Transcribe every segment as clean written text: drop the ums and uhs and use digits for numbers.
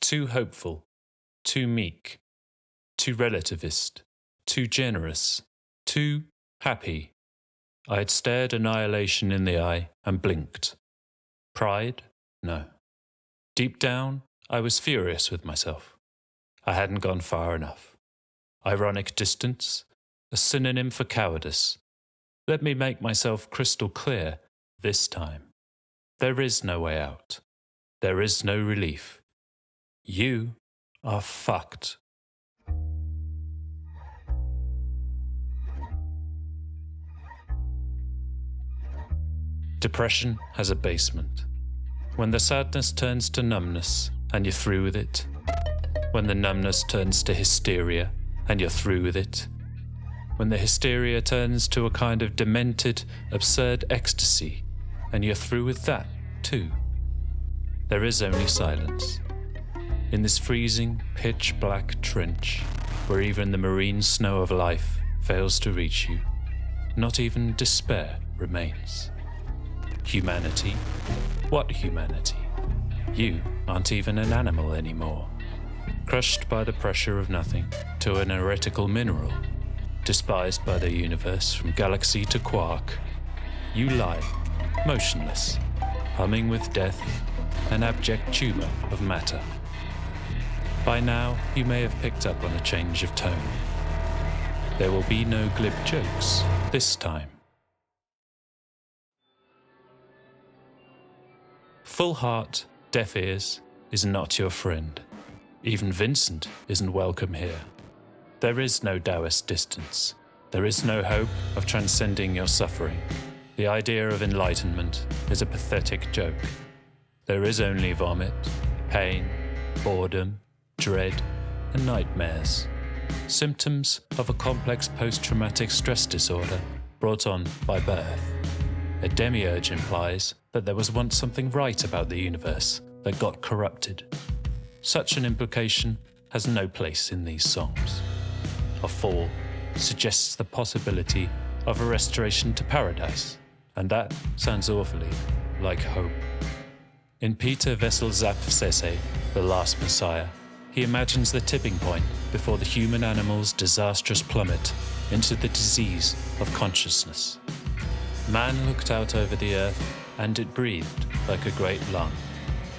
Too hopeful, too meek, too relativist, too generous, too happy. I had stared annihilation in the eye and blinked. Pride? No. Deep down, I was furious with myself. I hadn't gone far enough. Ironic distance? A synonym for cowardice. Let me make myself crystal clear this time. There is no way out. There is no relief. You are fucked. Depression has a basement. When the sadness turns to numbness and you're through with it. When the numbness turns to hysteria and you're through with it. When the hysteria turns to a kind of demented, absurd ecstasy and you're through with that too. There is only silence. In this freezing, pitch-black trench, where even the marine snow of life fails to reach you, not even despair remains. Humanity? What humanity? You aren't even an animal anymore. Crushed by the pressure of nothing to an heretical mineral, despised by the universe from galaxy to quark, you lie, motionless, humming with death, an abject tumour of matter. By now, you may have picked up on a change of tone. There will be no glib jokes this time. Full heart, deaf ears is not your friend. Even Vincent isn't welcome here. There is no Taoist distance. There is no hope of transcending your suffering. The idea of enlightenment is a pathetic joke. There is only vomit, pain, boredom, dread, and nightmares. Symptoms of a complex post-traumatic stress disorder brought on by birth. A demiurge implies that there was once something right about the universe that got corrupted. Such an implication has no place in these songs. A fall suggests the possibility of a restoration to paradise, and that sounds awfully like hope. In Peter Wessel-Zapf's essay, The Last Messiah, he imagines the tipping point before the human-animal's disastrous plummet into the disease of consciousness. Man looked out over the earth, and it breathed like a great lung.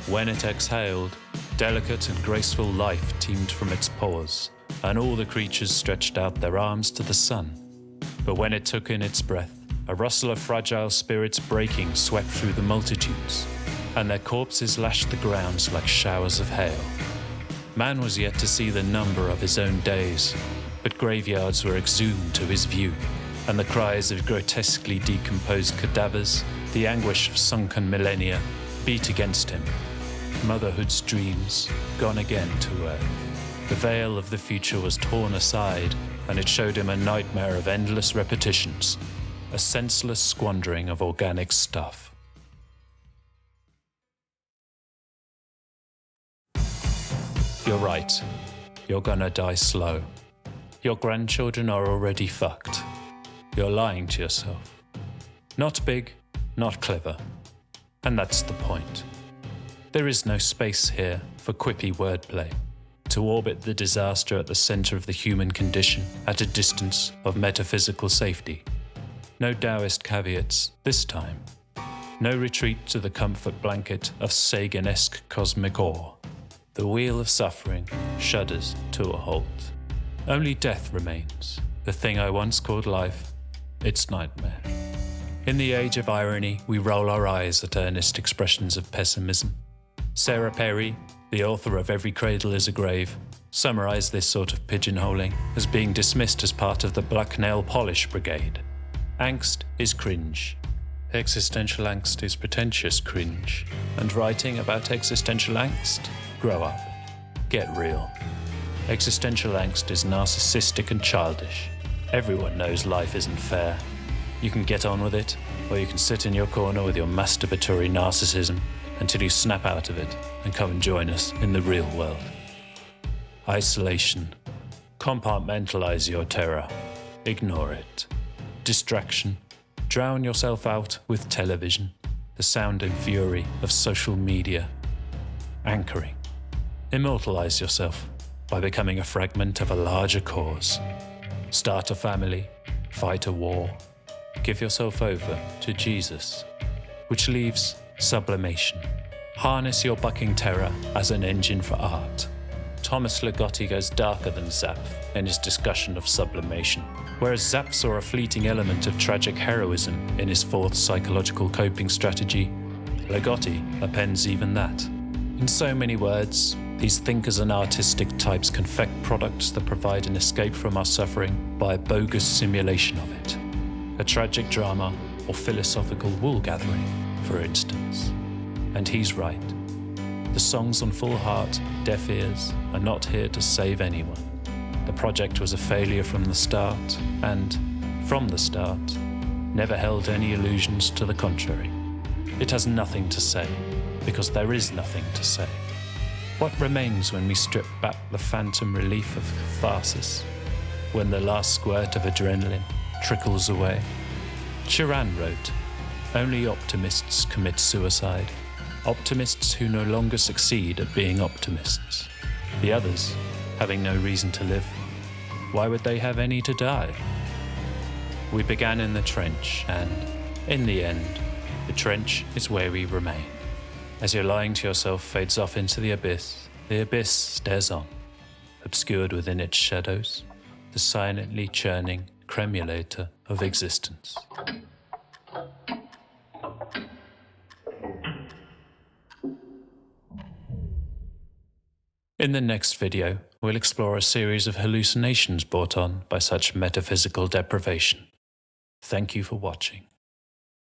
When it exhaled, delicate and graceful life teemed from its pores, and all the creatures stretched out their arms to the sun. But when it took in its breath, a rustle of fragile spirits breaking swept through the multitudes, and their corpses lashed the grounds like showers of hail. Man was yet to see the number of his own days, but graveyards were exhumed to his view, and the cries of grotesquely decomposed cadavers, the anguish of sunken millennia, beat against him. Motherhood's dreams, gone again to earth. The veil of the future was torn aside, and it showed him a nightmare of endless repetitions, a senseless squandering of organic stuff. You're right. You're gonna die slow. Your grandchildren are already fucked. You're lying to yourself. Not big, not clever. And that's the point. There is no space here for quippy wordplay, to orbit the disaster at the center of the human condition at a distance of metaphysical safety. No Taoist caveats this time. No retreat to the comfort blanket of Sagan-esque cosmic awe. The wheel of suffering shudders to a halt. Only death remains, the thing I once called life, its nightmare. In the age of irony, we roll our eyes at earnest expressions of pessimism. Sarah Perry, the author of Every Cradle is a Grave, summarized this sort of pigeonholing as being dismissed as part of the black nail polish brigade. Angst is cringe. Existential angst is pretentious cringe. And writing about existential angst? Grow up. Get real. Existential angst is narcissistic and childish. Everyone knows life isn't fair. You can get on with it, or you can sit in your corner with your masturbatory narcissism until you snap out of it and come and join us in the real world. Isolation. Compartmentalize your terror. Ignore it. Distraction. Drown yourself out with television, the sound and fury of social media. Anchoring. Immortalize yourself by becoming a fragment of a larger cause. Start a family, fight a war, give yourself over to Jesus, which leaves sublimation. Harness your bucking terror as an engine for art. Thomas Ligotti goes darker than Zapf in his discussion of sublimation, whereas Zapf saw a fleeting element of tragic heroism in his fourth psychological coping strategy. Ligotti appends even that. In so many words, these thinkers and artistic types confect products that provide an escape from our suffering by a bogus simulation of it. A tragic drama or philosophical wool gathering, for instance. And he's right. The songs on Full Heart, Deaf Ears are not here to save anyone. The project was a failure from the start, and, from the start, never held any illusions to the contrary. It has nothing to say, because there is nothing to say. What remains when we strip back the phantom relief of catharsis, when the last squirt of adrenaline trickles away? Cioran wrote, "Only optimists commit suicide. Optimists who no longer succeed at being optimists. The others, having no reason to live, why would they have any to die?" We began in the trench, and, in the end, the trench is where we remain. As your lying to yourself fades off into the abyss stares on, obscured within its shadows, the silently churning cremulator of existence. In the next video, we'll explore a series of hallucinations brought on by such metaphysical deprivation. Thank you for watching.